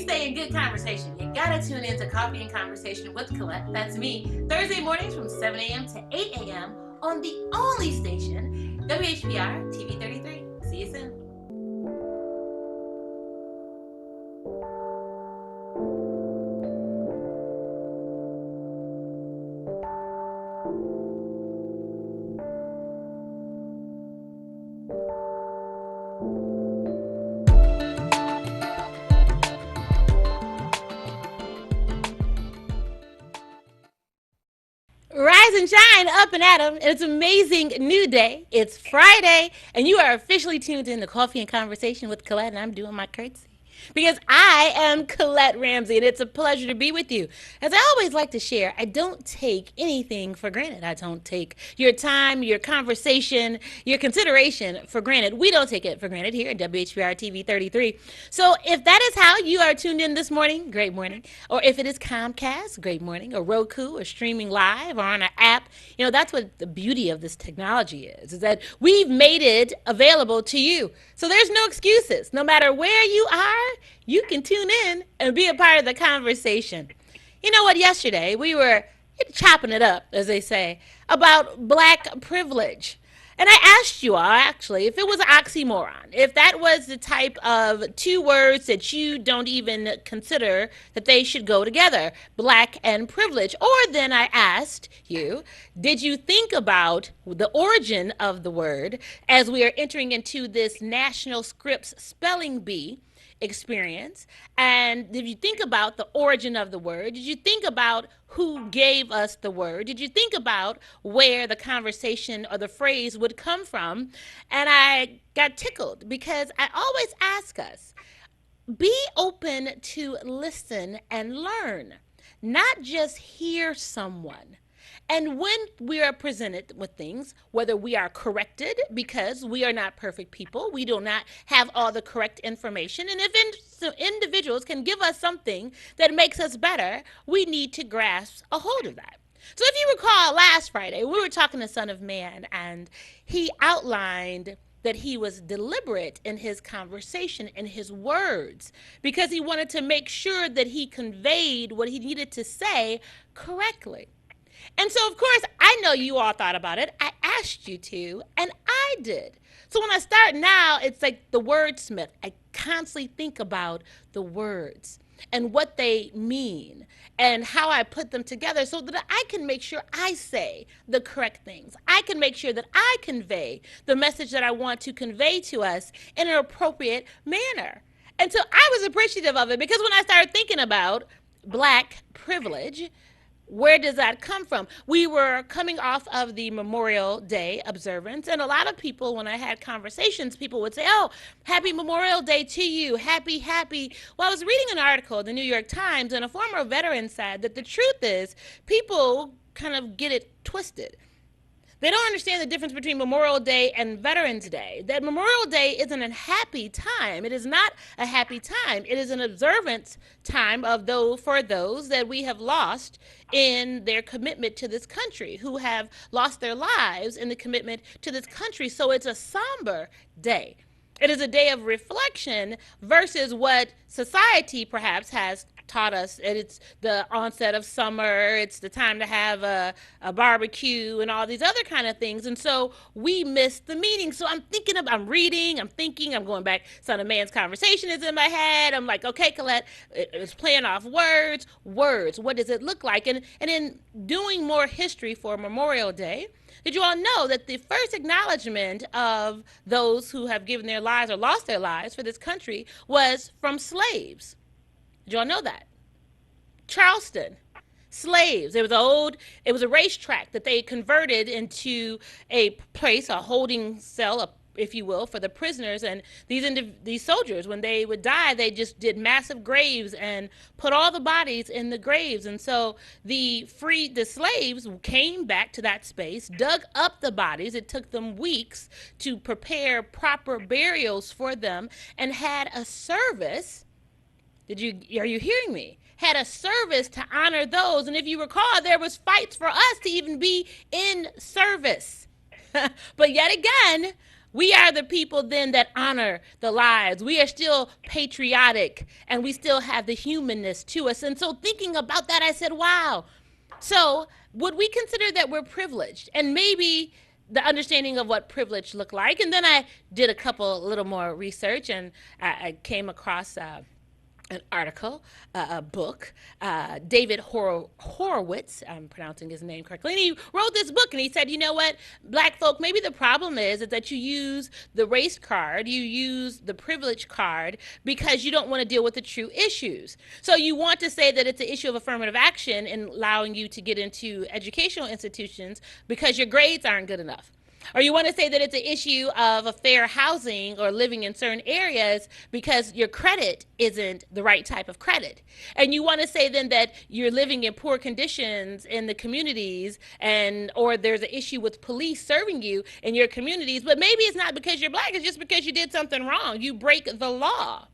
stay in good conversation, you gotta tune in to Coffee and Conversation with Collette. That's me. Thursday mornings from 7 a.m. to 8 a.m. on the only station, WHPR TV 33. See you soon. Rise and shine, up and at 'em. It's an amazing new day. It's Friday, and you are officially tuned in to Coffee and Conversation with Colette, and I'm doing my curtsy. Because I am Colette Ramsey, and it's a pleasure to be with you. As I always like to share, I don't take anything for granted. I don't take your time, your conversation, your consideration for granted. We don't take it for granted here at WHBR TV 33. So if that is how you are tuned in this morning, great morning. Or if it is Comcast, great morning. Or Roku, or streaming live, or on an app, that's what the beauty of this technology is that we've made it available to you. So there's no excuses. No matter where you are, you can tune in and be a part of the conversation. You know what? Yesterday we were chopping it up, as they say, about black privilege. And I asked you all, actually, if it was an oxymoron, if that was the type of two words that you don't even consider that they should go together, black and privilege. Or then I asked you, did you think about the origin of the word as we are entering into this National Scripts Spelling Bee experience? And did you think about the origin of the word? Did you think about who gave us the word? Did you think about where the conversation or the phrase would come from? And I got tickled because I always ask us, be open to listen and learn, not just hear someone. And when we are presented with things, whether we are corrected because we are not perfect people, we do not have all the correct information, and if individuals can give us something that makes us better, we need to grasp a hold of that. So if you recall last Friday, we were talking to Son of Man, and he outlined that he was deliberate in his conversation, in his words, because he wanted to make sure that he conveyed what he needed to say correctly. And so, of course, I know you all thought about it. I asked you to, and I did. So when I start now, it's like the wordsmith. I constantly think about the words and what they mean and how I put them together so that I can make sure I say the correct things. I can make sure that I convey the message that I want to convey to us in an appropriate manner. And so I was appreciative of it because when I started thinking about black privilege, where does that come from? We were coming off of the Memorial Day observance, and a lot of people, when I had conversations, people would say, oh, happy Memorial Day to you, happy, happy. Well, I was reading an article in the New York Times, and a former veteran said that the truth is people kind of get it twisted. They don't understand the difference between Memorial Day and Veterans Day. That Memorial Day isn't a happy time. It is not a happy time. It is an observance time of for those that we have lost in their commitment to this country, who have lost their lives in the commitment to this country. So it's a somber day. It is a day of reflection versus what society perhaps has taught us. It's the onset of summer. It's the time to have a barbecue and all these other kind of things. And so we miss the meaning. So I'm reading, I'm thinking, I'm going back. Son of Man's conversation is in my head. I'm like, okay, Colette, it's playing off words. What does it look like? And in doing more history for Memorial Day, did you all know that the first acknowledgement of those who have given their lives or lost their lives for this country was from slaves? Did you all know that? Charleston, slaves. It was a racetrack that they converted into a place, a holding cell, if you will, for the prisoners. And these soldiers, when they would die, they just did massive graves and put all the bodies in the graves. And so the slaves came back to that space, dug up the bodies. It took them weeks to prepare proper burials for them, and had a service. Are you hearing me? Had a service to honor those. And if you recall, there was fights for us to even be in service. But yet again, We are the people then that honor the lives. We are still patriotic and we still have the humanness to us. And so thinking about that, I said, wow. So would we consider that we're privileged? And maybe the understanding of what privilege looked like. And then I did a couple little more research and I came across an article, a book. David Horowitz, I'm pronouncing his name correctly, and he wrote this book and he said, you know what, black folk, maybe the problem is that you use the race card, you use the privilege card because you don't want to deal with the true issues. So you want to say that it's an issue of affirmative action in allowing you to get into educational institutions because your grades aren't good enough. Or you want to say that it's an issue of a fair housing or living in certain areas because your credit isn't the right type of credit. And you want to say then that you're living in poor conditions in the communities and or there's an issue with police serving you in your communities, but maybe it's not because you're black, it's just because you did something wrong. You break the law.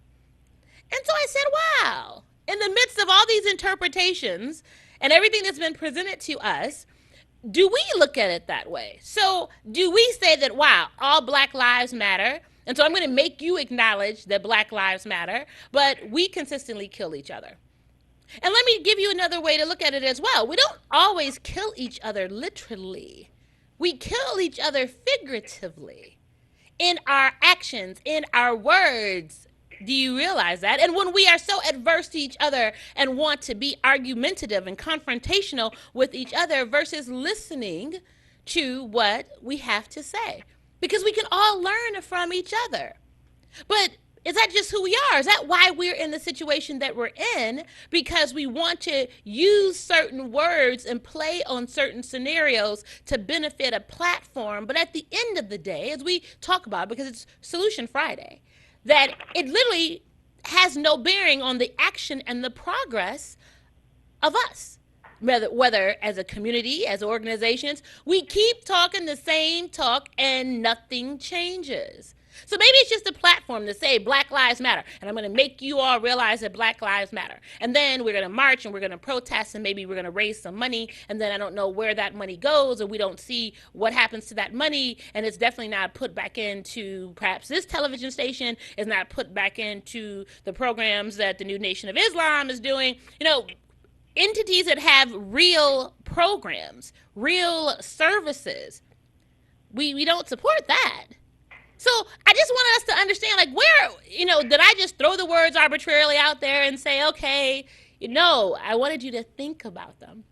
And so I said, wow, in the midst of all these interpretations and everything that's been presented to us, do we look at it that way? So, do we say that, wow, all black lives matter? And so I'm going to make you acknowledge that black lives matter, but we consistently kill each other. And let me give you another way to look at it as well. We don't always kill each other literally, we kill each other figuratively in our actions, in our words. Do you realize that? And when we are so adverse to each other and want to be argumentative and confrontational with each other versus listening to what we have to say, because we can all learn from each other. But is that just who we are? Is that why we're in the situation that we're in? Because we want to use certain words and play on certain scenarios to benefit a platform. But at the end of the day, as we talk about, because it's Solution Friday, that it literally has no bearing on the action and the progress of us. Whether as a community, as organizations, we keep talking the same talk and nothing changes. So maybe it's just a platform to say Black Lives Matter, and I'm going to make you all realize that Black Lives Matter. And then we're going to march and we're going to protest and maybe we're going to raise some money, and then I don't know where that money goes, or we don't see what happens to that money, and it's definitely not put back into perhaps this television station, is not put back into the programs that the New Nation of Islam is doing. You know, entities that have real programs, real services. We don't support that. So I just want us to understand, like, where, did I just throw the words arbitrarily out there and say, okay, I wanted you to think about them.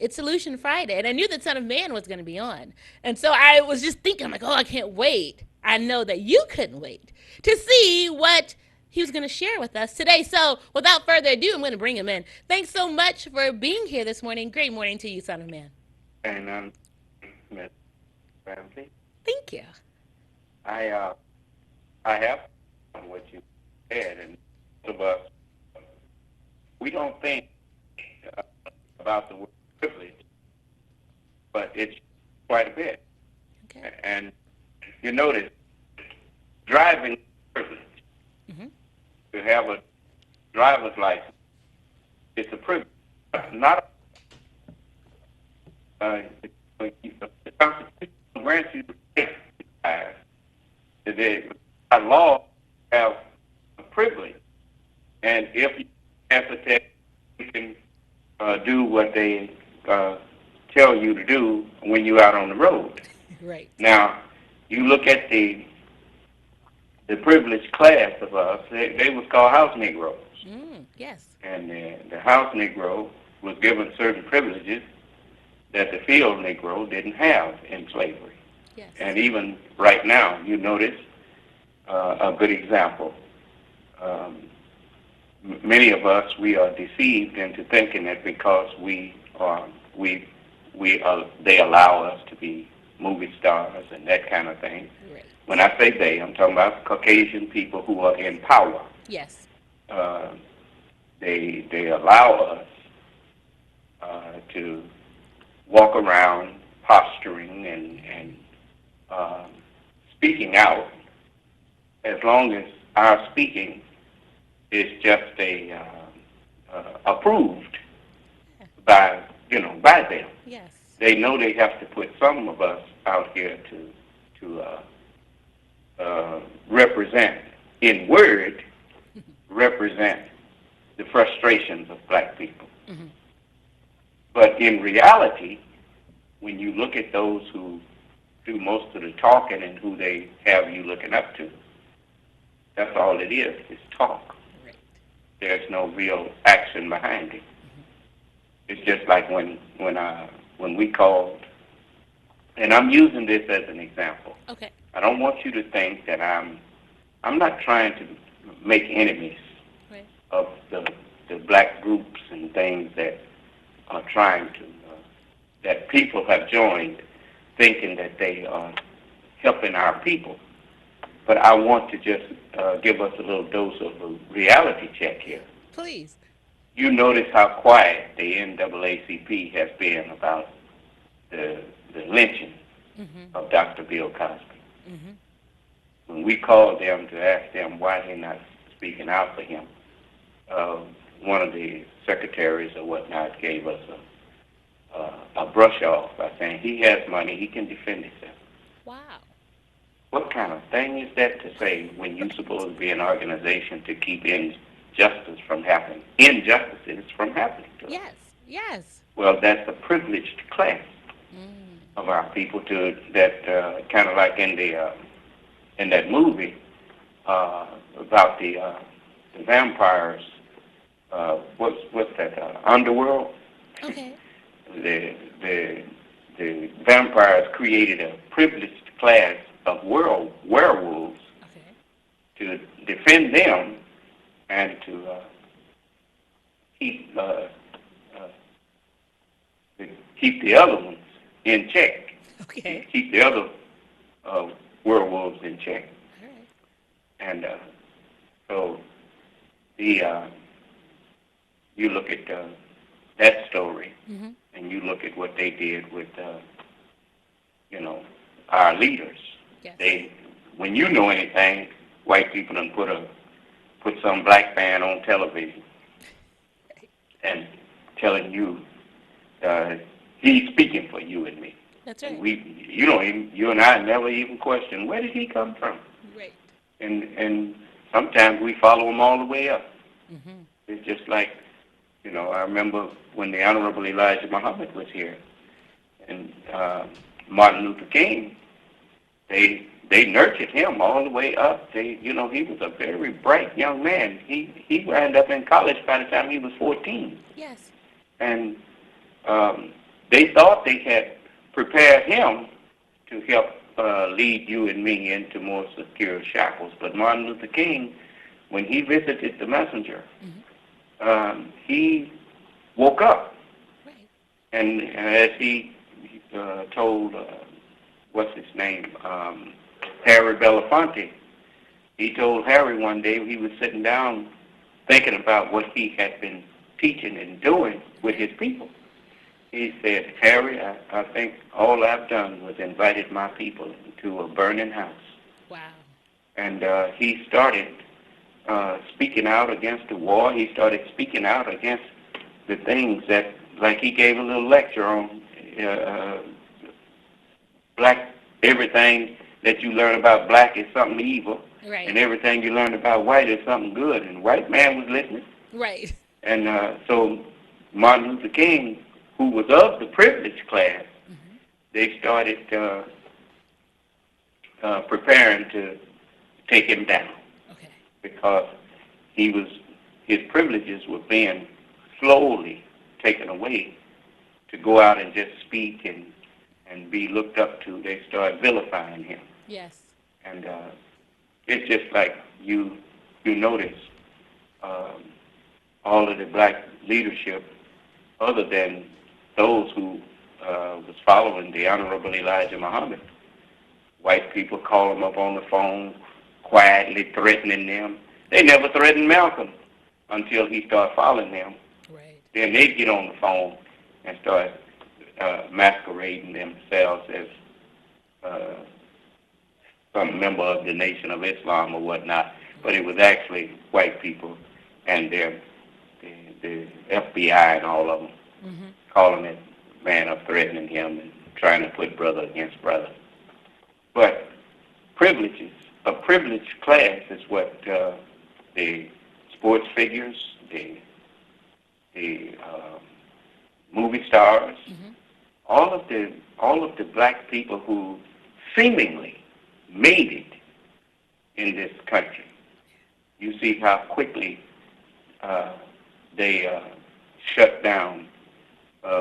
It's Solution Friday, and I knew that Son of Man was going to be on. And so I was just thinking, I'm like, oh, I can't wait. I know that you couldn't wait to see what he was going to share with us today. So without further ado, I'm going to bring him in. Thanks so much for being here this morning. Great morning to you, Son of Man. And Miss Ramsey, Thank you. I have what you said, and most of us, we don't think uh, about the word privilege, but it's quite a bit. Okay. And you notice driving is privilege. Mm-hmm. To have a driver's license, it's a privilege. Not the Constitution grants you the right to drive. By law, you have a privilege, and if you pass a test, you can do what they tell you to do when you're out on the road. Right. Now, you look at the privileged class of us. They was called house Negroes. Yes. And the house Negro was given certain privileges that the field Negro didn't have in slavery. Yes. And even right now, you notice a good example. Many of us, we are deceived into thinking that because they allow us to be movie stars and that kind of thing. Right. When I say they, I'm talking about Caucasian people who are in power. Yes. They allow us to walk around posturing and speaking out, as long as our speaking is just approved by them. Yes. They know they have to put some of us out here to represent, in word, represent the frustrations of black people. Mm-hmm. But in reality, when you look at those who do most of the talking and who they have you looking up to, that's all it is talk. Right. There's no real action behind it. It's just like when we called, and I'm using this as an example. Okay. I don't want you to think that I'm not trying to make enemies Right. of the black groups and things that are trying to that people have joined, thinking that they are helping our people. But I want to just give us a little dose of a reality check here. Please. You notice how quiet the NAACP has been about the lynching Mm-hmm. of Dr. Bill Cosby. Mm-hmm. When we called them to ask them why they're not speaking out for him, one of the secretaries or whatnot gave us a brush off by saying he has money, he can defend himself. Wow. What kind of thing is that to say when you're supposed to be an organization to keep injustice from happening, injustices from happening to us? Yes. Yes. Well, that's a privileged class Mm. of our people to that kind of like in that movie about the vampires. What's that? Underworld. Okay. The the the vampires created a privileged class of werewolves Okay. to defend them and to keep uh, to keep the other ones in check. Okay. Keep the other uh, werewolves in check. All right. And so the you look at that story, Mm-hmm. and you look at what they did with you know our leaders. Yes. They, when you know anything, white people done put some black man on television and telling you he's speaking for you and me. That's And right. you and I never even question where did he come from. Right. And sometimes we follow him all the way up. Mm-hmm. It's just like, I remember when the Honorable Elijah Muhammad was here, and Martin Luther King, they nurtured him all the way up. He was a very bright young man. He wound up in college by the time he was 14, Yes. and they thought they had prepared him to help lead you and me into more secure shackles. But Martin Luther King, when he visited the messenger, he woke up, Right. and as he told, what's his name, Harry Belafonte, he told Harry one day he was sitting down thinking about what he had been teaching and doing with his people. He said, Harry, I think all I've done was invited my people to a burning house. Wow. And he started speaking out against the war. He started speaking out against the things that, like he gave a little lecture on black, everything that you learn about black is something evil, Right. and everything you learn about white is something good. And the white man was listening. Right. And so Martin Luther King, who was of the privileged class, Mm-hmm. they started preparing to take him down Okay. because his privileges were being slowly taken away to go out and just speak and be looked up to. They started vilifying him. Yes. And it's just like you notice all of the black leadership, other than those who was following the Honorable Elijah Muhammad. White people call them up on the phone, quietly threatening them. They never threatened Malcolm until he started following them. Right. Then they'd get on the phone and start masquerading themselves as some member of the Nation of Islam or whatnot. But it was actually white people and the FBI and all of them Mm-hmm. calling that man up, threatening him, and trying to put brother against brother. But privileges a privileged class is what the sports figures, the movie stars, Mm-hmm. all of the black people who seemingly made it in this country. You see how quickly uh, they shut down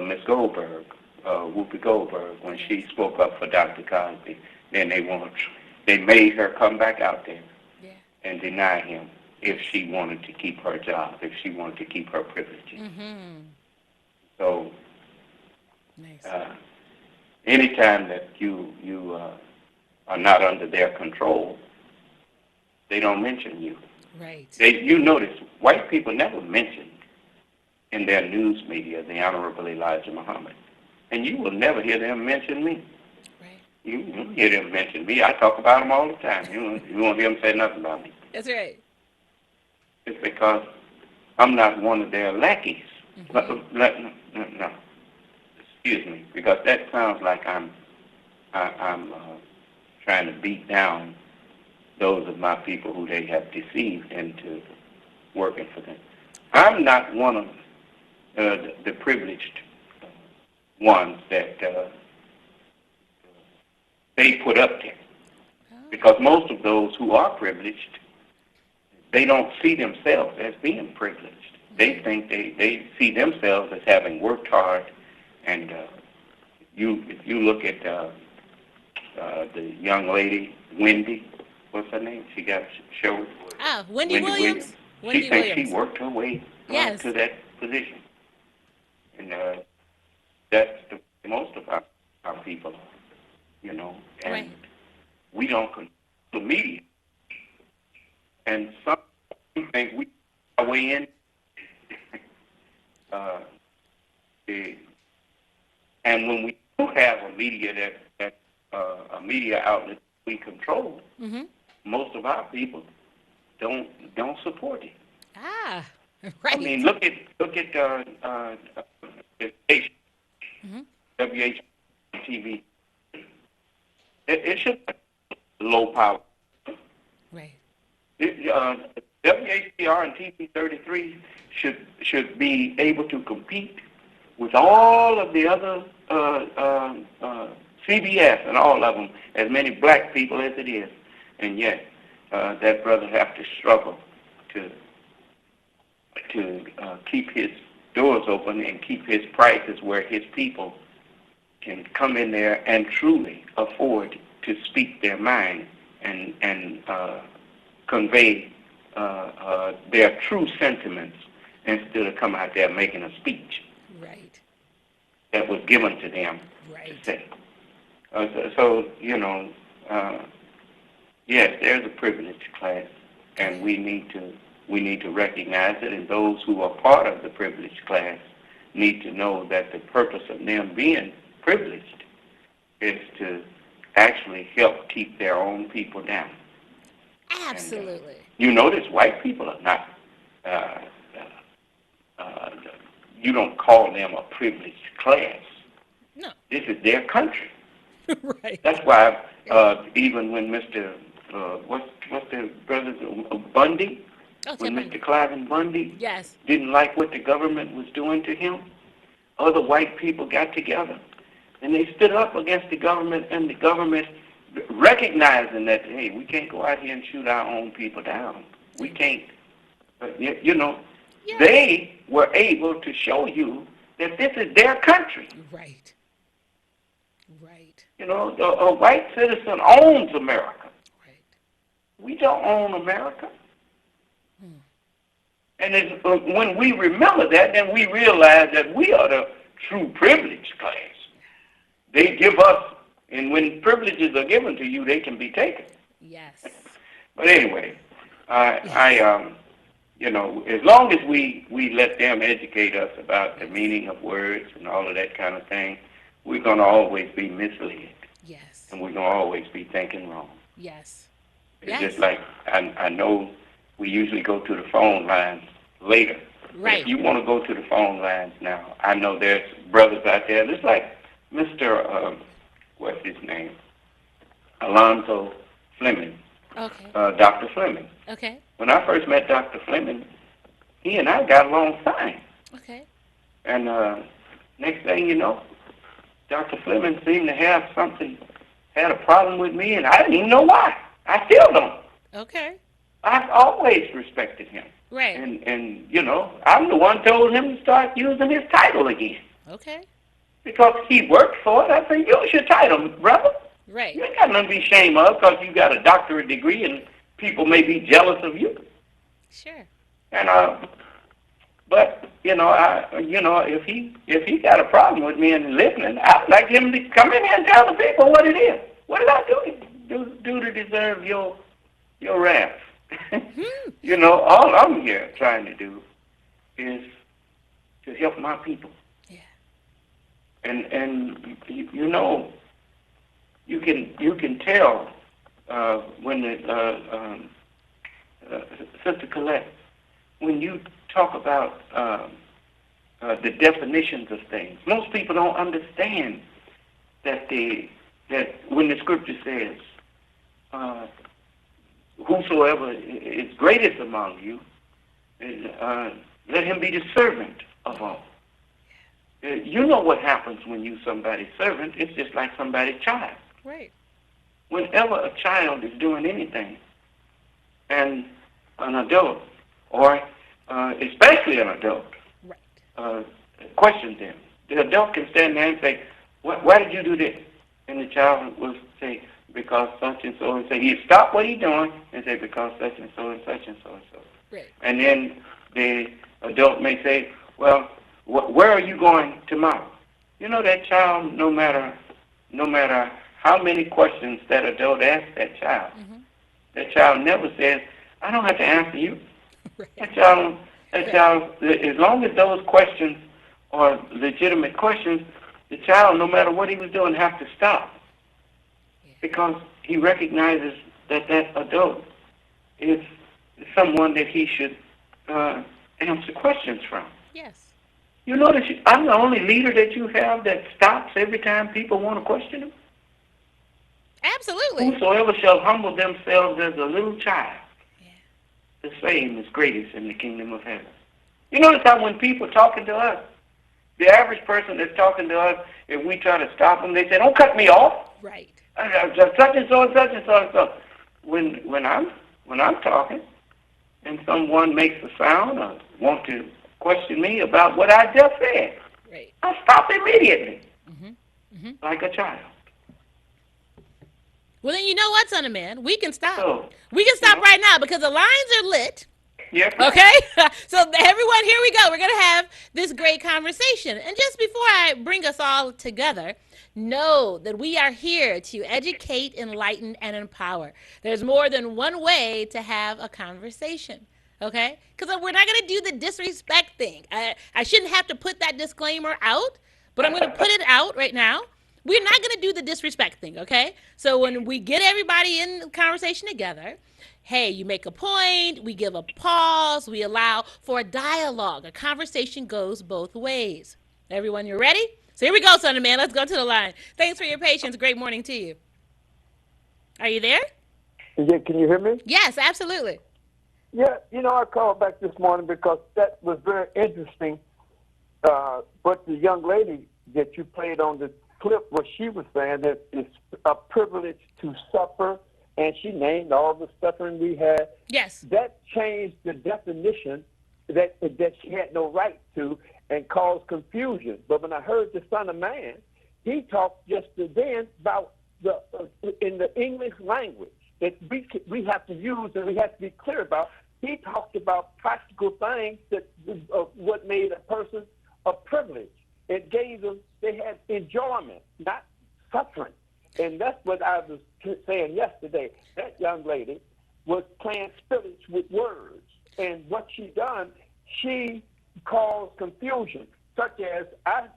Miss Goldberg, Whoopi Goldberg, when Yes. she spoke up for Dr. Cosby. Then they made her come back out there Yeah. and deny him if Yes. she wanted to keep her job, if she wanted to keep her privileges. Mm-hmm. So Nice. uh, anytime that you are not under their control, they don't mention you. Right. You notice white people never mention in their news media the Honorable Elijah Muhammad, and you will never hear them mention me. Right. You hear them mention me. I talk about them all the time. You won't hear them say nothing about me. That's right. It's because I'm not one of their lackeys. Mm-hmm. No, excuse me, because that sounds like I'm trying to beat down those of my people who they have deceived into working for them. I'm not one of the privileged ones that they put up there, Oh. because most of those who are privileged, they don't see themselves as being privileged. They Mm-hmm. think they see themselves as having worked hard, and if you look at the young lady, Wendy, what's her name? She got showed, Ah, Wendy Wendy Williams. Williams. She Wendy thinks she Williams. worked her way to Yes. that position, and that's the most of our people, and Right. we don't control the media, and some think we are way in. Uh, the, and when we do have a media a media outlet we control, Mm-hmm. most of our people don't support it. Ah. I mean, Right. look at the station, Mm-hmm. WHTV. It should be low power. Right. WHCR and TV 33 should be able to compete with all of the other CBS and all of them, as many black people as it is, and yet that brother have to struggle to keep his doors open and keep his prices where his people can come in there and truly afford to speak their mind and convey their true sentiments instead of come out there making a speech Right. that was given to them to Right. say. Uh, yes, there's a privileged class, and Yeah. we need to recognize it, and those who are part of the privileged class need to know that the purpose of them being privileged is to actually help keep their own people down. And Absolutely. you notice white people are not. Uh, uh, you don't call them a privileged class. No. This is their country. Right. That's why even when Mr. What's the brother Bundy, Oh, when Ted Mr. Bundy. Cliven Bundy Yes. didn't like what the government was doing to him, other white people got together and they stood up against the government, and the government recognizing that, hey, we can't go out here and shoot our own people down. We can't. But, Yes. they were able to show you that this is their country. Right. Right. A white citizen owns America. Right. We don't own America. Hmm. And when we remember that, then we realize that we are the true privileged class. They give us, and when privileges are given to you, they can be taken. Yes. But anyway, Yes. as long as we let them educate us about the Yes. meaning of words and all of that kind of thing, we're going to always be misled, Yes. and we're going to always be thinking wrong. Yes. It's just Yes. like I know we usually go to the phone lines later, but if Right. you want to go to the phone lines now, I know there's brothers out there, just like Mr. What's his name? Alonzo Fleming, Okay. Dr. Fleming. Okay. When I first met Dr. Fleming, he and I got along fine. Okay. And next thing you know, Dr. Fleming seemed to have something, had a problem with me, and I didn't even know why. I still don't. Okay. I've always respected him. Right. And you know, I'm the one told him to start using his title again. Okay. Because he worked for it. I said, use your title, brother. Right. You ain't got nothing to be ashamed of because you got a doctorate degree and people may be jealous of you. Sure. And but if he got a problem with me and listening, I'd like him to come in here and tell the people what it is. What did I do to deserve your wrath? Hmm. All I'm here trying to do is to help my people. Yeah. And you can tell when Sister Collette, when you talk about the definitions of things, most people don't understand that when the Scripture says, "Whosoever is greatest among you, let him be the servant of all." You know what happens when you somebody's servant? It's just like somebody's child. Right. Whenever a child is doing anything, and an adult, or especially an adult, Right. questions them, the adult can stand there and say, "Why did you do this?" And the child will say, "Because such and so," and say, he'd stop what he's doing and say, "Because such and so and such and so and so." Right. And then the adult may say, "Well, where are you going tomorrow?" You know, that child, no matter how many questions that adult asks that child, Mm-hmm. that child never says, "I don't have to answer you." Right. That child, as long as those questions are legitimate questions, the child, no matter what he was doing, has to stop because he recognizes that adult is someone that he should answer questions from. Yes. You notice I'm the only leader that you have that stops every time people want to question him. Absolutely. Whosoever shall humble themselves as a little child, Yeah. the same is greatest in the kingdom of heaven. You notice how when people talking to us, the average person that's talking to us, if we try to stop them, they say, "Don't cut me off. Right. Such and so and such and so and so." When I'm talking, and someone makes a sound or want to question me about what I just said, Right. I stop immediately, Mm-hmm. Mm-hmm. like a child. Well, then you know what, son of man? We can stop. So, We can stop right now because the lines are lit. yes, ma'am. Okay? So, everyone, here we go. We're going to have this great conversation. And just before I bring us all together, know that we are here to educate, enlighten, and empower. There's more than one way to have a conversation. Okay? Because we're not going to do the disrespect thing. I shouldn't have to put that disclaimer out, but I'm going to put it out right now. We're not going to do the disrespect thing, okay? So when we get everybody in the conversation together, hey, you make a point, we give a pause, we allow for a dialogue. A conversation goes both ways. Everyone, you ready? So here we go, son of man. Let's go to the line. Thanks for your patience. Great morning to you. Are you there? Yeah, can you hear me? Yes, absolutely. Yeah, I called back this morning because that was very interesting. But the young lady that you played on the clip where she was saying that it's a privilege to suffer, and she named all the suffering we had. Yes. That changed the definition that she had no right to and caused confusion. But when I heard the Son of Man, he talked just then about in the English language that we have to use and we have to be clear about. He talked about practical things that what made a person a privilege. It gave them, they had enjoyment, not suffering. And that's what I was saying yesterday. That young lady was playing spillage with words. And what she done, she caused confusion, such as I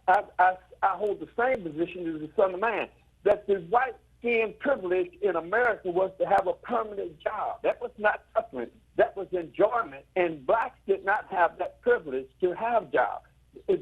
hold the same position as the Son of Man, that the white skin privilege in America was to have a permanent job. That was not suffering. That was enjoyment. And blacks did not have that privilege to have jobs.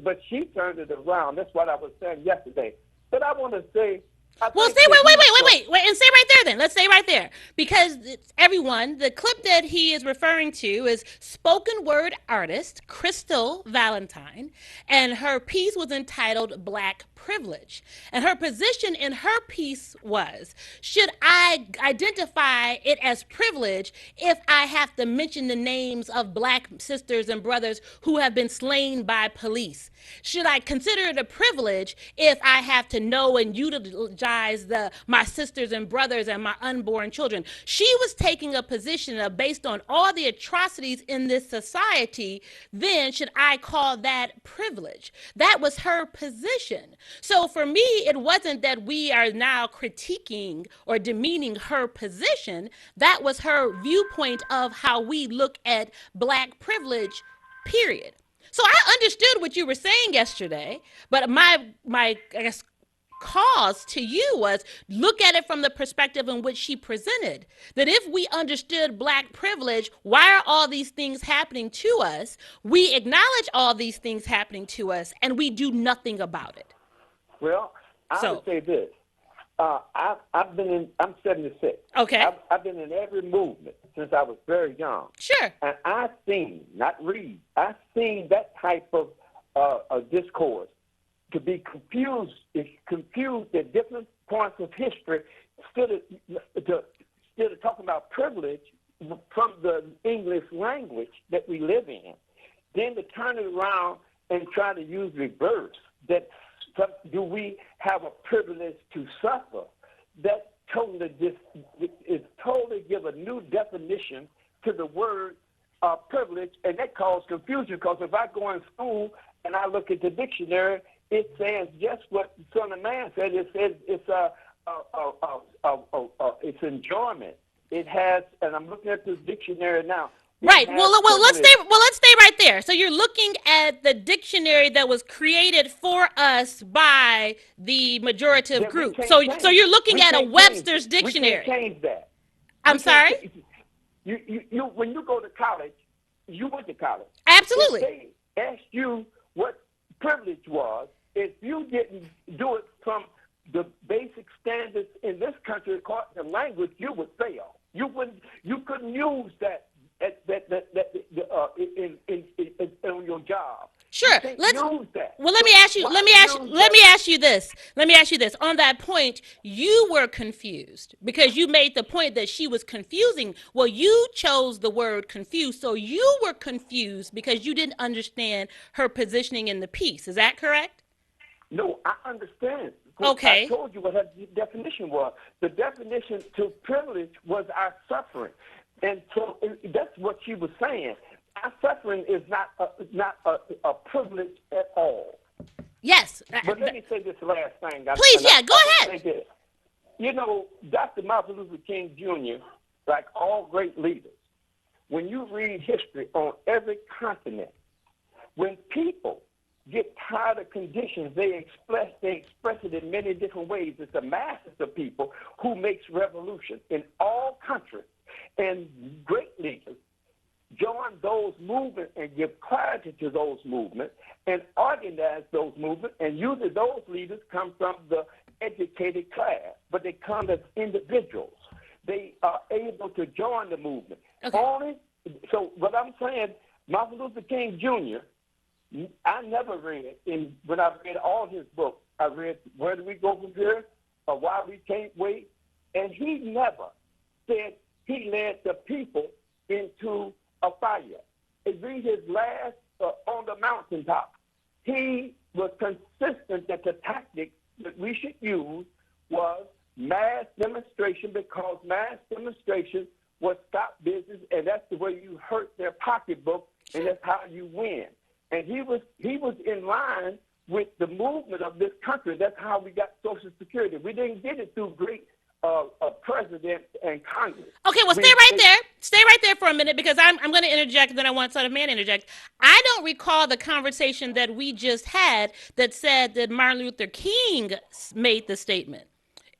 But she turned it around. That's what I was saying yesterday. But I want to say I Well, think stay that he's wait, and stay right there then. Let's stay right there because everyone, the clip that he is referring to is spoken word artist Crystal Valentine, and her piece was entitled "Black Privilege." And her position in her piece was: should I identify it as privilege if I have to mention the names of black sisters and brothers who have been slain by police? Should I consider it a privilege if I have to know and utilize my sisters and brothers and my unborn children? She was taking a position of, based on all the atrocities in this society, then should I call that privilege? That was her position. So for me, it wasn't that we are now critiquing or demeaning her position. That was her viewpoint of how we look at black privilege, period. So I understood what you were saying yesterday, but my I guess cause to you was look at it from the perspective in which she presented. That if we understood black privilege, why are all these things happening to us? We acknowledge all these things happening to us and we do nothing about it. well. I would So, say this. I've been in. I'm 76. okay. I've been in every movement since I was very young, Sure. and I've seen, not read, I've seen that type of discourse to be confused at different points of history, instead of talking about privilege from the English language that we live in, then to turn it around and try to use reverse that. Do we have a privilege to suffer? That totally is totally give a new definition to the word privilege, and that causes confusion. Because if I go in school and I look at the dictionary, it says just what the Son of Man said. It says it's enjoyment. It has, and I'm looking at this dictionary now. Right. Let's stay right there. So you're looking at the dictionary that was created for us by the majorative group. So you're looking at a Webster's dictionary. We can't change that. I'm sorry? You when you go to college, you went to college. Absolutely. If they asked you what privilege was, if you didn't do it from the basic standards in this country according to language, you would fail. You couldn't use that on your job. Sure. Use that. Well, let me ask you this. On that point, you were confused because you made the point that she was confusing. Well, you chose the word confused, so you were confused because you didn't understand her positioning in the piece. Is that correct? No, I understand. Okay. I told you what her definition was. The definition to privilege was our suffering. And so that's what she was saying. Our suffering is not a privilege at all. Yes. But let me say this last thing. Please, go ahead. You know, Dr. Martin Luther King Jr., like all great leaders, when you read history on every continent, when people get tired of conditions, they express it in many different ways. It's the masses of people who makes revolution in all countries. And great leaders join those movements and give clarity to those movements and organize those movements. And usually those leaders come from the educated class, but they come as individuals. They are able to join the movement. Okay. So what I'm saying, Martin Luther King Jr., I never read, when I read all his books, I read Where Do We Go From Here, or Why We Can't Wait, and he never said he led the people into a fire. And read his last On the Mountaintop. He was consistent that the tactic that we should use was mass demonstration, because mass demonstration was stop business, and that's the way you hurt their pocketbook, and that's how you win. And he was in line with the movement of this country. That's how we got Social Security. We didn't get it through great presidents and Congress. Okay, well, stay right there. Stay right there for a minute, because I'm going to interject, and then I want Son of Man to interject. I don't recall the conversation that we just had that said that Martin Luther King made the statement.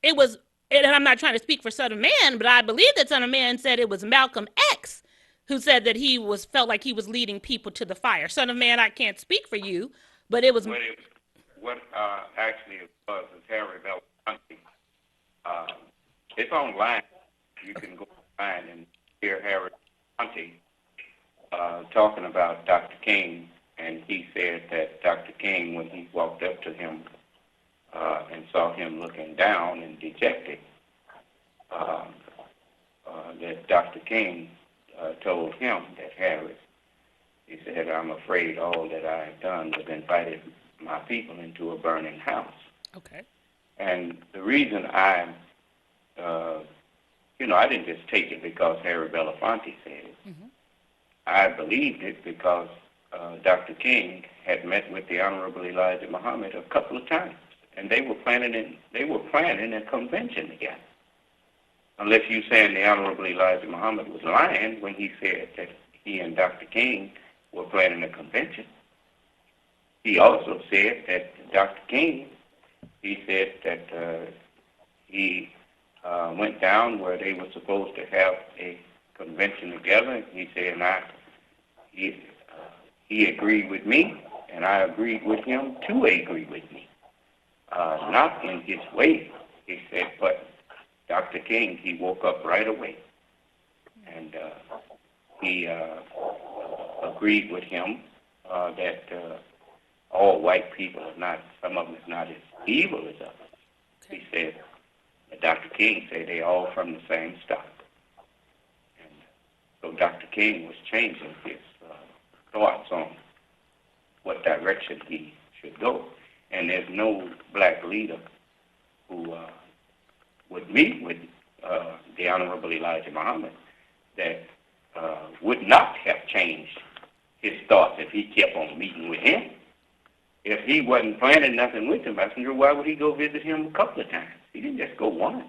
It was, and I'm not trying to speak for Son of Man, but I believe that Son of Man said it was Malcolm X who said that he felt like he was leading people to the fire. Son of Man, I can't speak for you, but it was. What actually it was is Harry Belafonte Uh, it's online. You can go online and hear Harry Conte talking about Dr. King, and he said that Dr. King, when he walked up to him and saw him looking down and dejected, uh, that Dr. King told him that Harry, he said, I'm afraid all that I have done was invited my people into a burning house. Okay. And the reason uh, I didn't just take it because Harry Belafonte said it. Mm-hmm. I believed it because Dr. King had met with the Honorable Elijah Muhammad a couple of times, and they were planning a convention together. Unless you saying the Honorable Elijah Muhammad was lying when he said that he and Dr. King were planning a convention. He also said that Dr. King, he said that he went down where they were supposed to have a convention together. He said, he agreed with me, and I agreed with him to agree with me. Not in his way, he said, but Dr. King, he woke up right away, and he agreed with him that all white people are not, some of them is not as evil as others. Okay. He said, Dr. King said they all from the same stock. And so Dr. King was changing his thoughts on what direction he should go. And there's no black leader who would meet with the Honorable Elijah Muhammad that would not have changed his thoughts if he kept on meeting with him. If he wasn't planning nothing with the messenger, why would he go visit him a couple of times? He didn't just go once.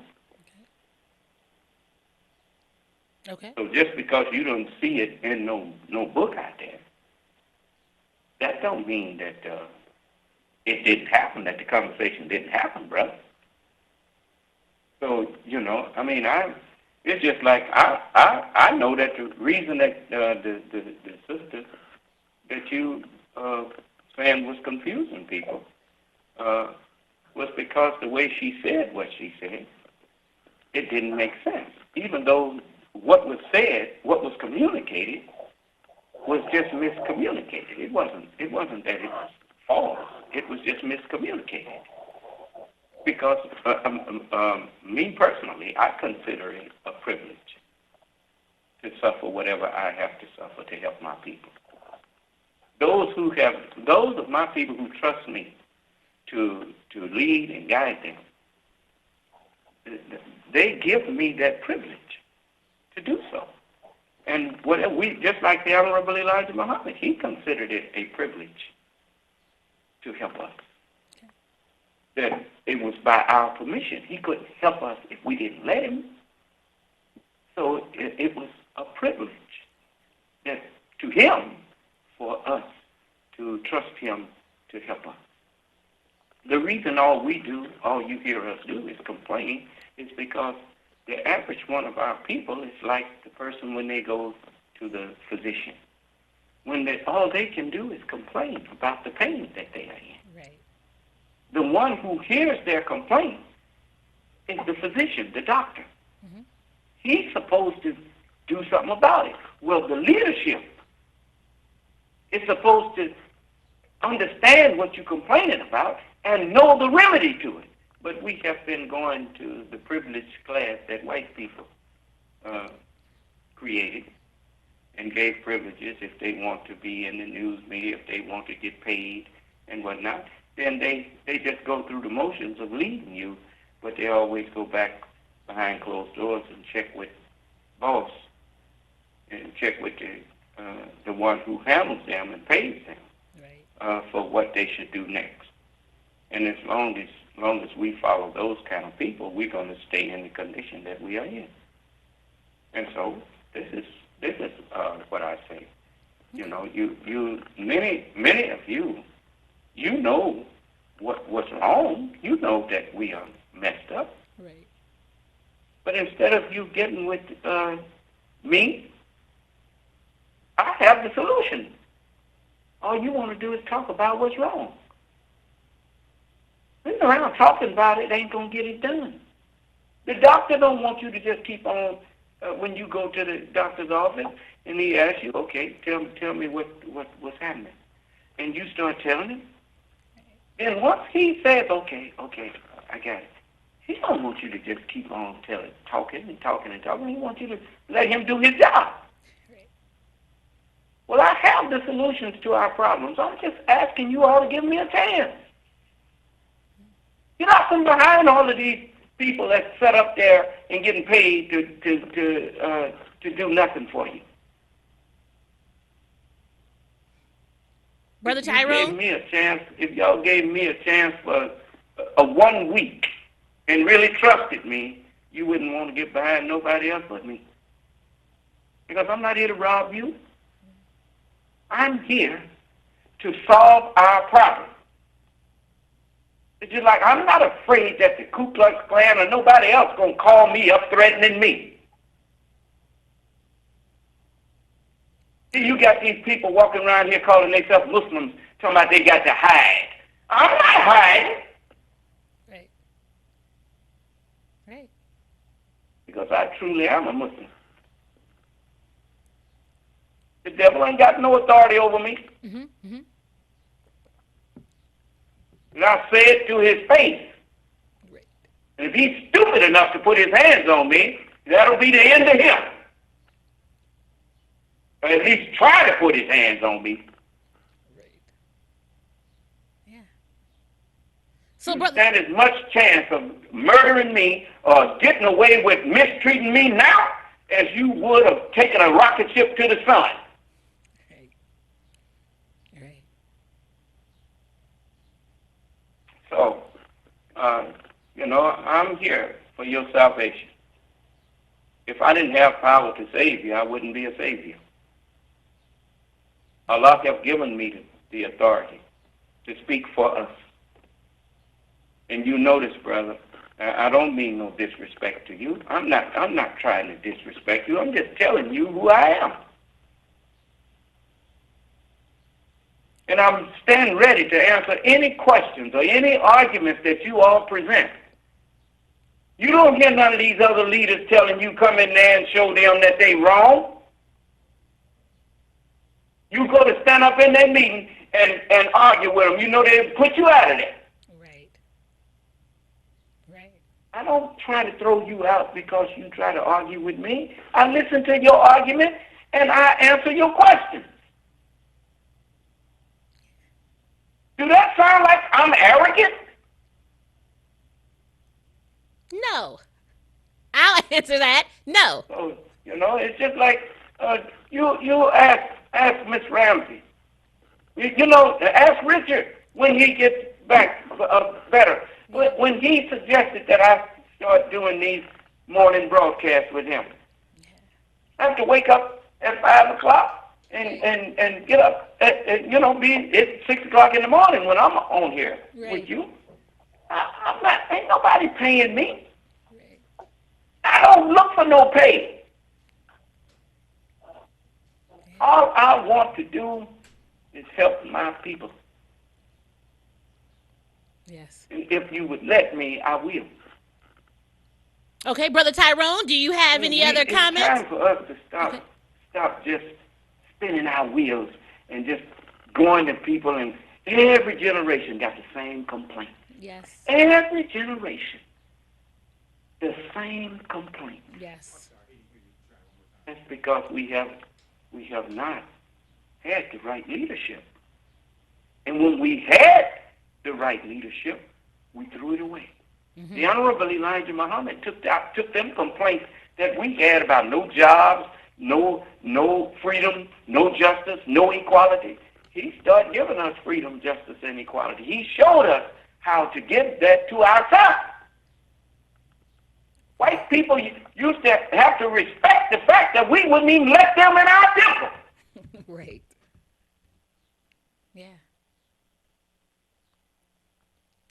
Okay. So just because you don't see it in no book out there, that don't mean that it didn't happen, that the conversation didn't happen, brother. So, it's just like I know that the reason that the sister that you saying was confusing people was because the way she said what she said, it didn't make sense. Even though what was said, what was communicated, was just miscommunicated. It wasn't that it was false. It was just miscommunicated. Because me personally, I consider it a privilege to suffer whatever I have to suffer to help my people. Those of my people who trust me to lead and guide them, they give me that privilege to do so. And just like the Honorable Elijah Muhammad, he considered it a privilege to help us. Okay. That it was by our permission. He couldn't help us if we didn't let him. So it was a privilege that to him for us to trust him to help us. The reason all you hear us do is complain is because the average one of our people is like the person when they go to the physician. All they can do is complain about the pain that they are in. Right. The one who hears their complaint is the physician, the doctor. Mm-hmm. He's supposed to do something about it. Well, the leadership is supposed to understand what you're complaining about and know the remedy to it. But we have been going to the privileged class that white people created and gave privileges if they want to be in the news media, if they want to get paid and whatnot. Then they just go through the motions of leading you, but they always go back behind closed doors and check with boss and check with the one who handles them and pays them for what they should do next. And as long as we follow those kind of people, we're going to stay in the condition that we are in. And so this is what I say. You know, many of you, you know what's wrong. You know that we are messed up. Right. But instead of you getting with me, I have the solution. All you want to do is talk about what's wrong. Sitting around talking about it ain't going to get it done. The doctor don't want you to just keep on when you go to the doctor's office and he asks you, okay, tell me what's happening, and you start telling him. Then once he says, okay, I got it. He don't want you to just keep on talking. He wants you to let him do his job. Well, I have the solutions to our problems. I'm just asking you all to give me a chance. You're not from behind all of these people that set up there and getting paid to do nothing for you. Brother If you gave Tyrone? me a chance, if y'all gave me a chance for a 1 week and really trusted me, you wouldn't want to get behind nobody else but me. Because I'm not here to rob you. I'm here to solve our problem. It's just like I'm not afraid that the Ku Klux Klan or nobody else going to call me up threatening me. See, you got these people walking around here calling themselves Muslims, talking about they got to hide. I'm not hiding. Right. Because I truly am a Muslim. The devil ain't got no authority over me. And I say it to his face. Right. And if he's stupid enough to put his hands on me, that'll be the end of him. Or at least try to put his hands on me. Right. Yeah. So, brother, stand as much chance of murdering me or getting away with mistreating me now as you would of taking a rocket ship to the sun. Right. Right. So, I'm here for your salvation. If I didn't have power to save you, I wouldn't be a savior. Allah has given me the authority to speak for us. And you notice, brother, I don't mean no disrespect to you. I'm not trying to disrespect you. I'm just telling you who I am. And I'm standing ready to answer any questions or any arguments that you all present. You don't hear none of these other leaders telling you come in there and show them that they wrong. You go to stand up in their meeting and argue with them. You know they'll put you out of there. Right. Right. I don't try to throw you out because you try to argue with me. I listen to your argument and I answer your questions. Do that sound like I'm arrogant? No. I'll answer that. No. So, it's just like you ask Miss Ramsey. Ask Richard when he gets back better. When he suggested that I start doing these morning broadcasts with him. I have to wake up at 5 o'clock and get up at 6 o'clock in the morning when I'm on here with you. Ain't nobody paying me. Right. I don't look for no pay. All I want to do is help my people. Yes. And if you would let me, I will. Okay, Brother Tyrone, do you have any other comments? It's time for us to stop just spinning our wheels and just going to people, and every generation got the same complaint. Yes. Every generation, the same complaint. Yes. That's because we have not had the right leadership. And when we had the right leadership, we threw it away. Mm-hmm. The Honorable Elijah Muhammad took them complaints that we had about no jobs, no freedom, no justice, no equality. He started giving us freedom, justice, and equality. He showed us how to give that to ourselves. White people used to have to respect the fact that we wouldn't even let them in our temple. Right. Yeah.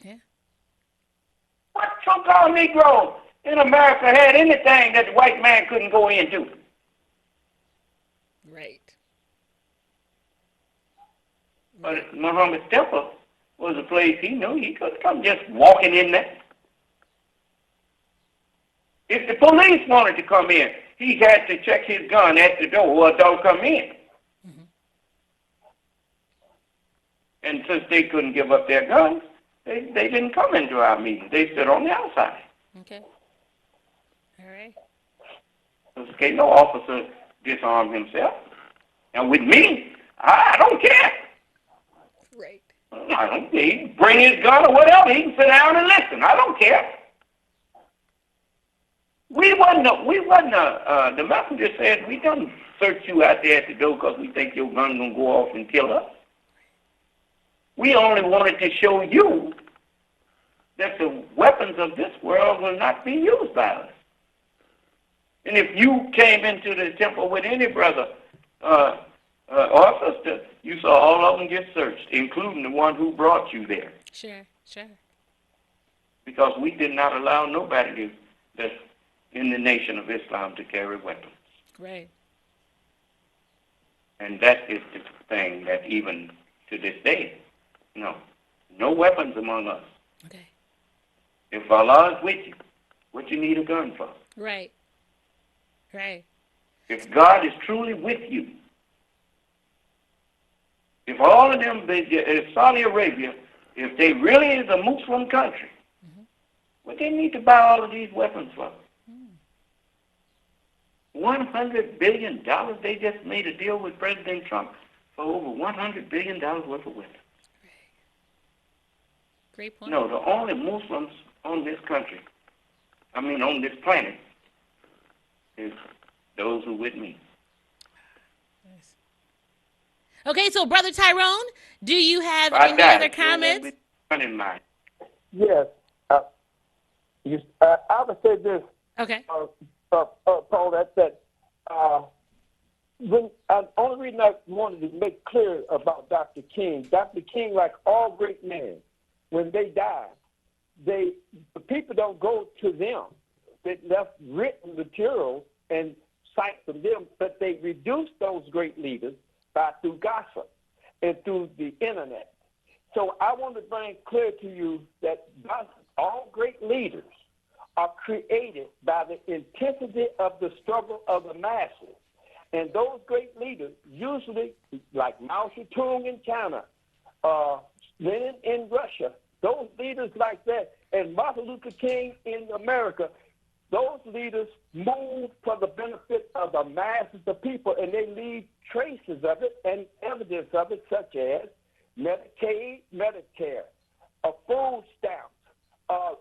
Yeah. What so-called Negro in America had anything that the white man couldn't go into? Right. But Muhammad's temple was a place he knew he could come just walking in there. If the police wanted to come in, he had to check his gun at the door or don't come in. Mm-hmm. And since they couldn't give up their guns, they didn't come into our meeting. They stood on the outside. Okay. All right. Okay, no officer disarmed himself. And with me, I don't care. Right. I don't care. He can bring his gun or whatever. He can sit down and listen. I don't care. The messenger said, we don't search you out there at the door because we think your gun's going to go off and kill us. We only wanted to show you that the weapons of this world will not be used by us. And if you came into the temple with any brother or sister, you saw all of them get searched, including the one who brought you there. Sure, sure. Because we did not allow nobody that's in the nation of Islam to carry weapons. Right. And that is the thing that even to this day, no weapons among us. Okay. If Allah is with you, what you need a gun for? Right. Right. If God is truly with you, if all of them, if Saudi Arabia, if they really is a Muslim country, what they need to buy all of these weapons for? $100 billion. They just made a deal with President Trump for over $100 billion worth of weapons. Great point. No, the only Muslims on this country, on this planet, is those who with me. Nice. Okay, so Brother Tyrone, do you have I any died. other comments? In mind. Yes. I would say this, Okay. Paul, that when only reason I wanted to make clear about Dr. King, like all great men, when they die, the people don't go to them. They left written material and cite from them, but they reduce those great leaders through gossip and through the internet. So I want to bring clear to you that all great leaders are created by the intensity of the struggle of the masses. And those great leaders, usually like Mao Zedong in China, Lenin in Russia, those leaders like that, and Martin Luther King in America, those leaders move for the benefit of the masses of people, and they leave traces of it and evidence of it, such as Medicaid, Medicare, food stamps.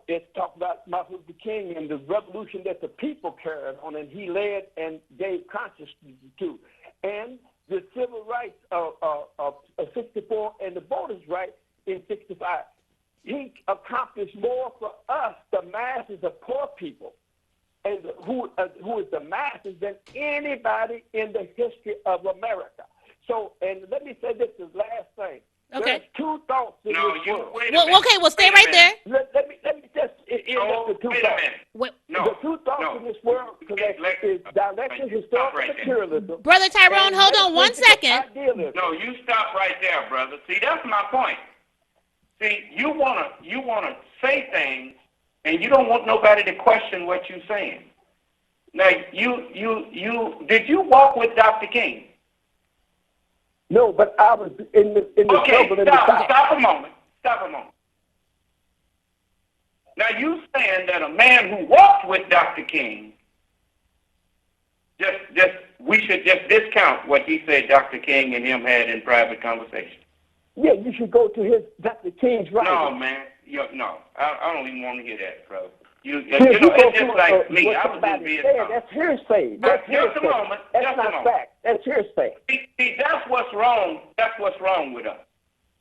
It's talked about Martin Luther King and the revolution that the people carried on, and he led and gave consciousness to. And the civil rights of 64 and the voters' right in 65. He accomplished more for us, the masses of poor people, and who is the masses, than anybody in the history of America. So, and let me say this, the last thing. Okay. There's two thoughts in this world. Well, stay right there. Let me just the two thoughts. The two thoughts in this world is dialectic, historical materialism. Brother Tyrone, hold on 1 second. No, you stop right there, brother. See, that's my point. See, you wanna say things, and you don't want nobody to question what you're saying. Now, did you walk with Dr. King? No, but I was in the trouble in the South. Stop a moment. Now, you saying that a man who walked with Dr. King, we should just discount what he said Dr. King and him had in private conversation. Yeah, you should go to Dr. King's writing. No, man. No, I don't even want to hear that, bro. It's just like me. I was in Vietnam. That's hearsay. Just a moment. That's not fact. That's hearsay. See, that's what's wrong. That's what's wrong with us.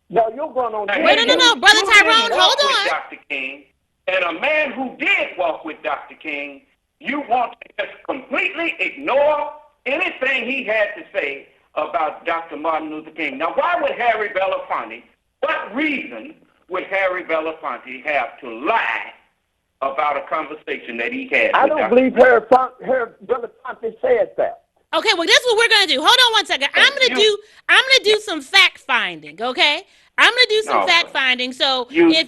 No, you're going on. Wait, no, Brother Tyrone, hold on. With Dr. King, and a man who did walk with Dr. King, you want to just completely ignore anything he had to say about Dr. Martin Luther King. Now, why would Harry Belafonte, what reason would Harry Belafonte have to lie about a conversation that he had? I don't believe Harry Belafonte said that. Okay, well, this is what we're gonna do. Hold on 1 second. I'm gonna do some fact finding. Okay, I'm gonna do some fact finding. So you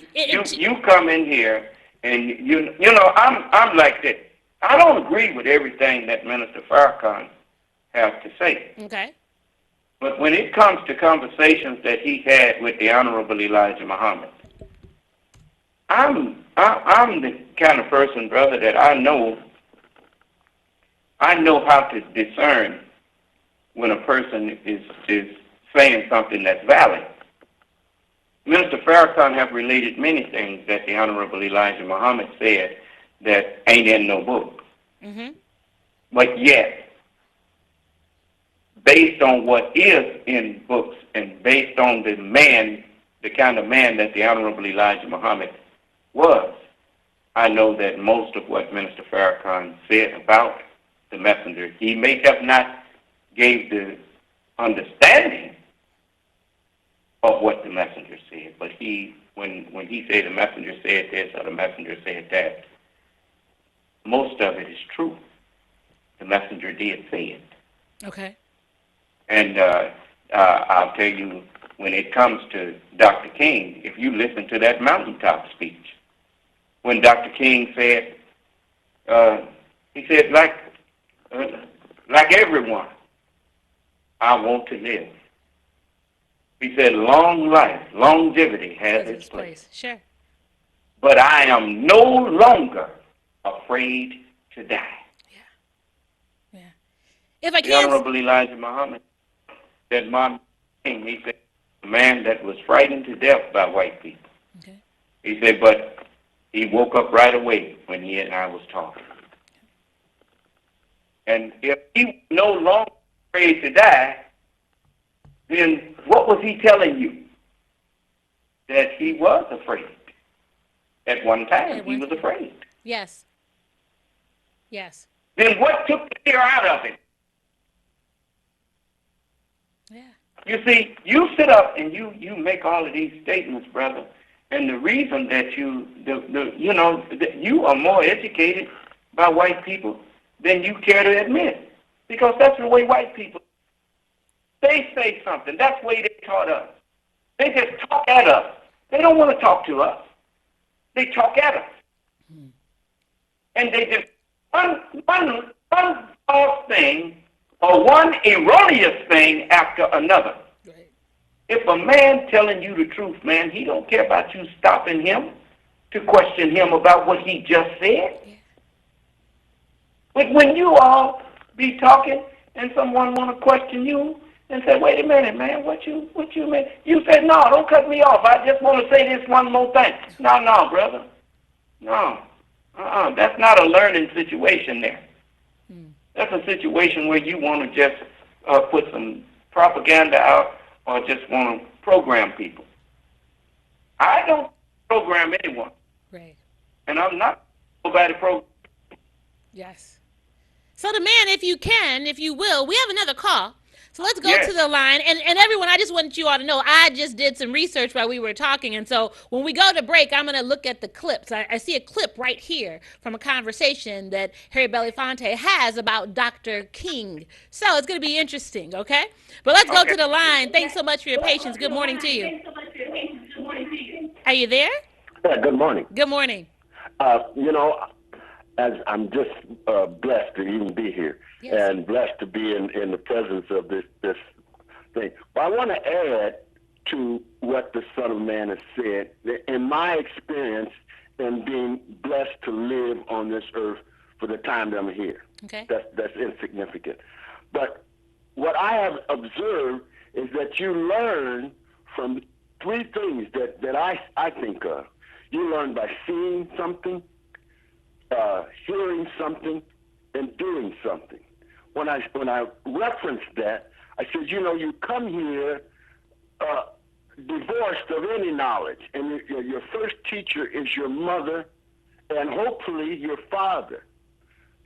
come in here and you know I'm like this. I don't agree with everything that Minister Farrakhan has to say. Okay. But when it comes to conversations that he had with the Honorable Elijah Muhammad, I'm the kind of person, brother, that I know how to discern when a person is saying something that's valid. Minister Farrakhan have related many things that the Honorable Elijah Muhammad said that ain't in no book. Mm-hmm. But yet, based on what is in books and based on the kind of man that the Honorable Elijah Muhammad was, I know that most of what Minister Farrakhan said about the messenger, he may have not gave the understanding of what the messenger said, but when he said the messenger said this or the messenger said that, most of it is true. The messenger did say it. Okay. And I'll tell you, when it comes to Dr. King, if you listen to that mountaintop speech, when Dr. King said, he said, like everyone, I want to live. He said, long life, longevity has its place. Sure. But I am no longer afraid to die. Yeah. Yeah. If I The can. Honorable Elijah Muhammad said, Martin King, he said, a man that was frightened to death by white people. Okay. He said, but he woke up right away when he and I was talking. And if he was no longer afraid to die, then what was he telling you? That he was afraid. At one time, he was afraid. Yes. Yes. Then what took the fear out of it? Yeah. You see, you sit up and you make all of these statements, brother, and the reason that you are more educated by white people than you care to admit, because that's the way white people, they say something. That's the way they taught us. They just talk at us. They don't want to talk to us. They talk at us. And they just, one false thing or one erroneous thing after another. Right. If a man telling you the truth, man, he don't care about you stopping him to question him about what he just said. Yeah. But when you all be talking and someone want to question you and say, wait a minute, man, what you mean? You said, no, don't cut me off. I just want to say this one more thing. No, brother. No. That's not a learning situation there. That's a situation where you want to just put some propaganda out or just want to program people. I don't program anyone. Right. And I'm not nobody program. Yes. So the man, if you will, we have another call. So let's go Yes. to the line. And everyone, I just wanted you all to know, I just did some research while we were talking. And so when we go to break, I'm going to look at the clips. I see a clip right here from a conversation that Harry Belafonte has about Dr. King. So it's going to be interesting, okay? But let's go to the line. Thanks so much for your patience. Good morning to you. Are you there? Yeah, good morning. Good morning. As I'm just blessed to even be here, Yes. and blessed to be in the presence of this thing. But I want to add to what the Son of Man has said. In my experience, in being blessed to live on this earth for the time that I'm here, Okay. that's insignificant. But what I have observed is that you learn from three things that I think of. You learn by seeing something, hearing something, and doing something. When I referenced that, I said, you come here divorced of any knowledge, and your first teacher is your mother, and hopefully your father.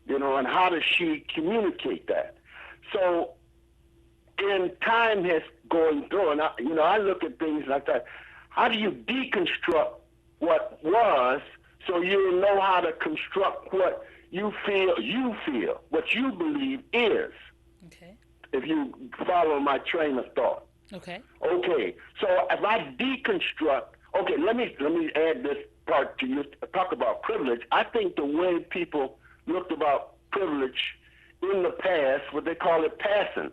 And how does she communicate that? So, in time has going through, and I look at things like that. How do you deconstruct what was, so you know how to construct what you feel, what you believe is? Okay. If you follow my train of thought. Okay. Okay. So if I deconstruct, let me add this part to you. Talk about privilege. I think the way people looked about privilege in the past, what they call it passing.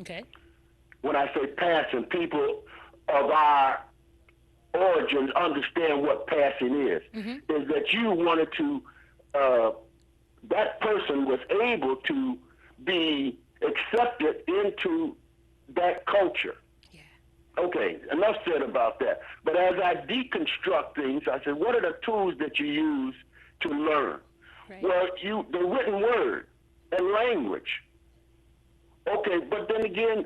Okay. When I say passing, people of our origins understand what passing is. Is that you wanted to, that person was able to be accepted into that culture. Yeah. Okay, enough said about that. But as I deconstruct things, I said, what are the tools that you use to learn? Right. Well, the written word and language. Okay, but then again,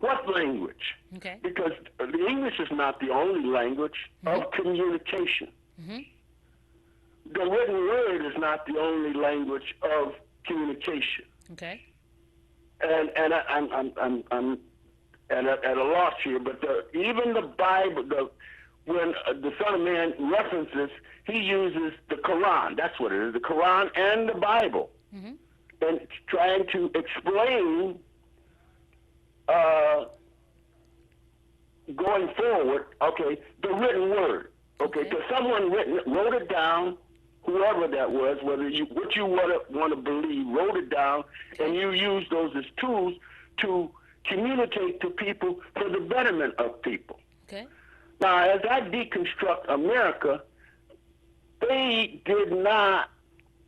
what language? Okay. Because the English is not the only language of communication. The written word is not the only language of communication. Okay. And I'm at a loss here, but even the Bible, when the Son of Man references, he uses the Quran. That's what it is, the Quran and the Bible, and trying to explain going forward. Okay, the written word. Okay, because someone wrote it down. Whoever that was, what you want to believe, wrote it down, and you use those as tools to communicate to people for the betterment of people. Okay. Now, as I deconstruct America, they did not,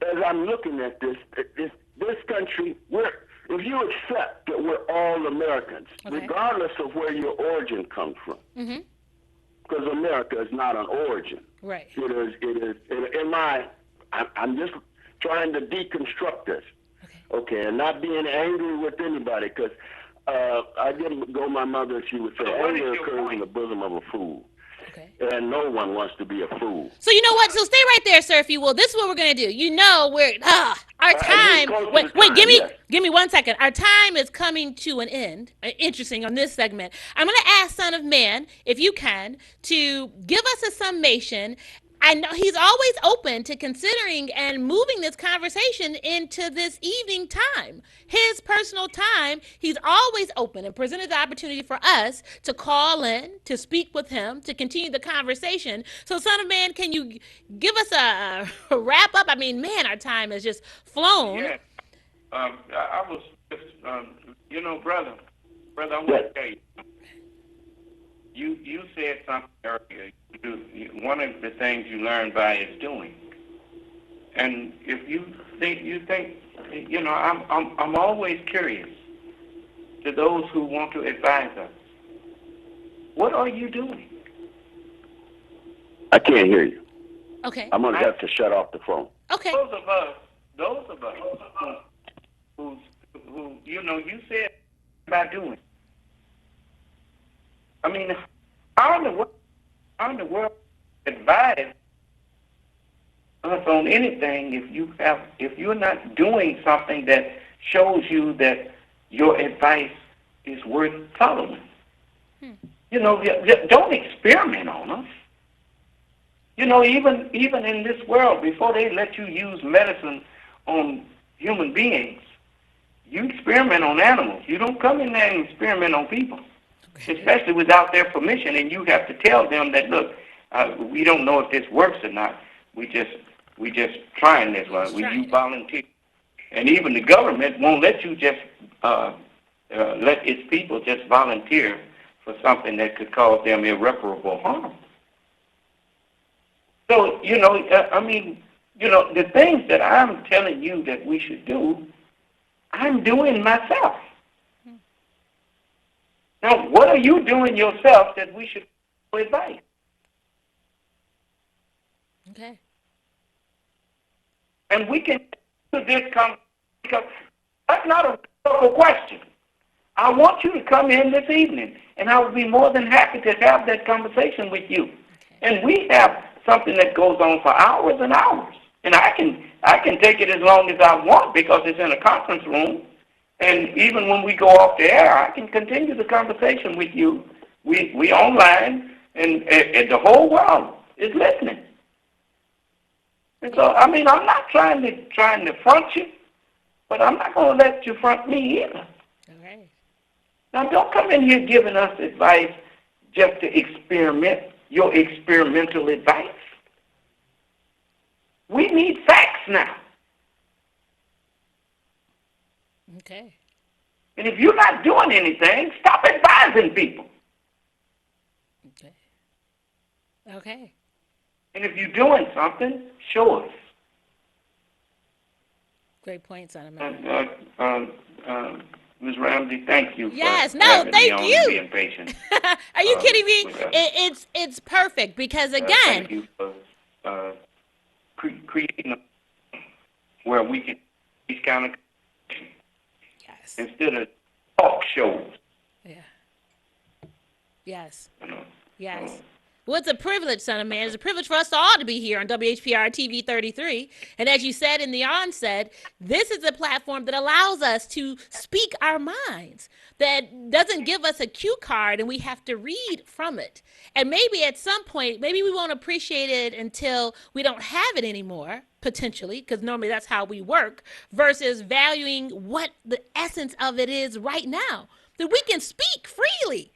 as I'm looking at this country, if you accept that we're all Americans, regardless of where your origin comes from, because America is not an origin. Right. It is, I'm just trying to deconstruct this. Okay, and not being angry with anybody, because I didn't go my mother, she would say, anger occurs in the bosom of a fool. Okay. And no one wants to be a fool. So you know what? So stay right there, sir, if you will. This is what we're gonna do. You know, our time. Wait, give me 1 second. Our time is coming to an end. Interesting on this segment. I'm gonna ask Son of Man, if you can, to give us a summation. I know he's always open to considering and moving this conversation into this evening time. His personal time, he's always open and presented the opportunity for us to call in, to speak with him, to continue the conversation. So, Son of Man, can you give us a wrap up? I mean, man, our time has just flown. Yeah. I was just, brother, I want to tell you. You said something earlier. One of the things you learn by is doing. And if you think, I'm always curious to those who want to advise us. What are you doing? I can't hear you. Okay. I'm going to have to shut off the phone. Okay. Those of us who you said by doing. I mean, how in the world advise us on anything if you're not doing something that shows you that your advice is worth following? Don't experiment on us. Even in this world, before they let you use medicine on human beings, you experiment on animals. You don't come in there and experiment on people. Especially without their permission, and you have to tell them that, look, we don't know if this works or not. We just trying this one. You volunteer, and even the government won't let you just let its people just volunteer for something that could cause them irreparable harm. So the things that I'm telling you that we should do, I'm doing myself. Now, what are you doing yourself that we should advise? Okay. And we can do this because that's not a rhetorical question. I want you to come in this evening, and I would be more than happy to have that conversation with you. Okay. And we have something that goes on for hours and hours, and I can take it as long as I want because it's in a conference room. And even when we go off the air, I can continue the conversation with you. We online, and the whole world is listening. And so, I'm not trying to front you, but I'm not going to let you front me either. All right. Now, don't come in here giving us advice just to experiment, your experimental advice. We need facts now. Okay. And if you're not doing anything, stop advising people. Okay. Okay. And if you're doing something, show us. Great point, son of man. Ms. Ramsey, thank you Yes. for No. having me Thank on and you. being patient Are you kidding me? with us. It's perfect because again, Thank you for creating where we can these kind of yes. instead of talk shows. Yeah. Yes. You know. Yes. Well, it's a privilege, son of man. It's a privilege for us all to be here on WHPR TV 33. And as you said in the onset, this is a platform that allows us to speak our minds, that doesn't give us a cue card and we have to read from it. And maybe at some point, maybe we won't appreciate it until we don't have it anymore, potentially, because normally that's how we work, versus valuing what the essence of it is right now, that we can speak freely.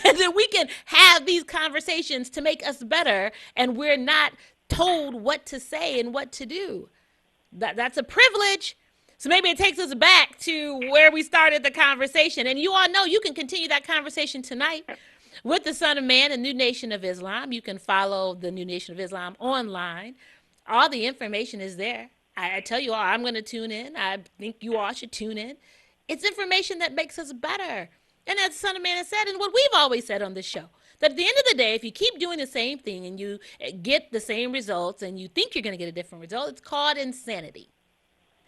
That we can have these conversations to make us better and we're not told what to say and what to do. That's a privilege. So maybe it takes us back to where we started the conversation. And you all know you can continue that conversation tonight with the Son of Man, the New Nation of Islam. You can follow the New Nation of Islam online. All the information is there. I tell you all, I'm going to tune in. I think you all should tune in. It's information that makes us better. And as the Son of Man has said, and what we've always said on this show, that at the end of the day, if you keep doing the same thing and you get the same results and you think you're going to get a different result, it's called insanity.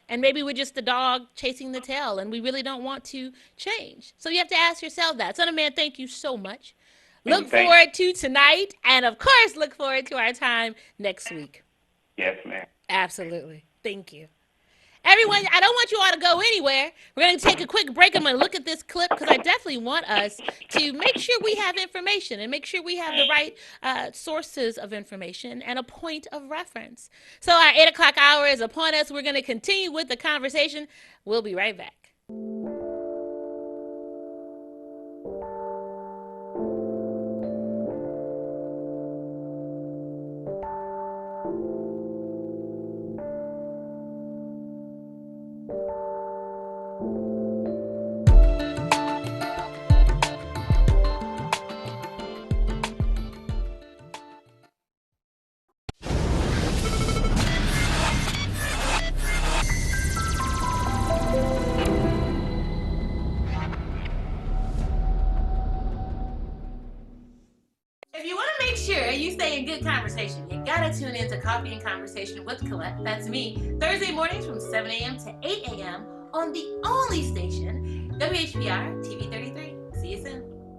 And maybe we're just the dog chasing the tail and we really don't want to change. So you have to ask yourself that. Son of Man, thank you so much. Look forward to tonight. And of course, look forward to our time next week. Yes, ma'am. Absolutely. Thank you. Everyone, I don't want you all to go anywhere. We're going to take a quick break. I'm going to look at this clip because I definitely want us to make sure we have information and make sure we have the right sources of information and a point of reference. So our 8 o'clock hour is upon us. We're going to continue with the conversation. We'll be right back. If you want to make sure you stay in good conversation, you gotta tune in to Coffee and Conversation with Collette. That's me, Thursday mornings from 7 a.m. to 8 a.m. on the only station, WHPR TV 33.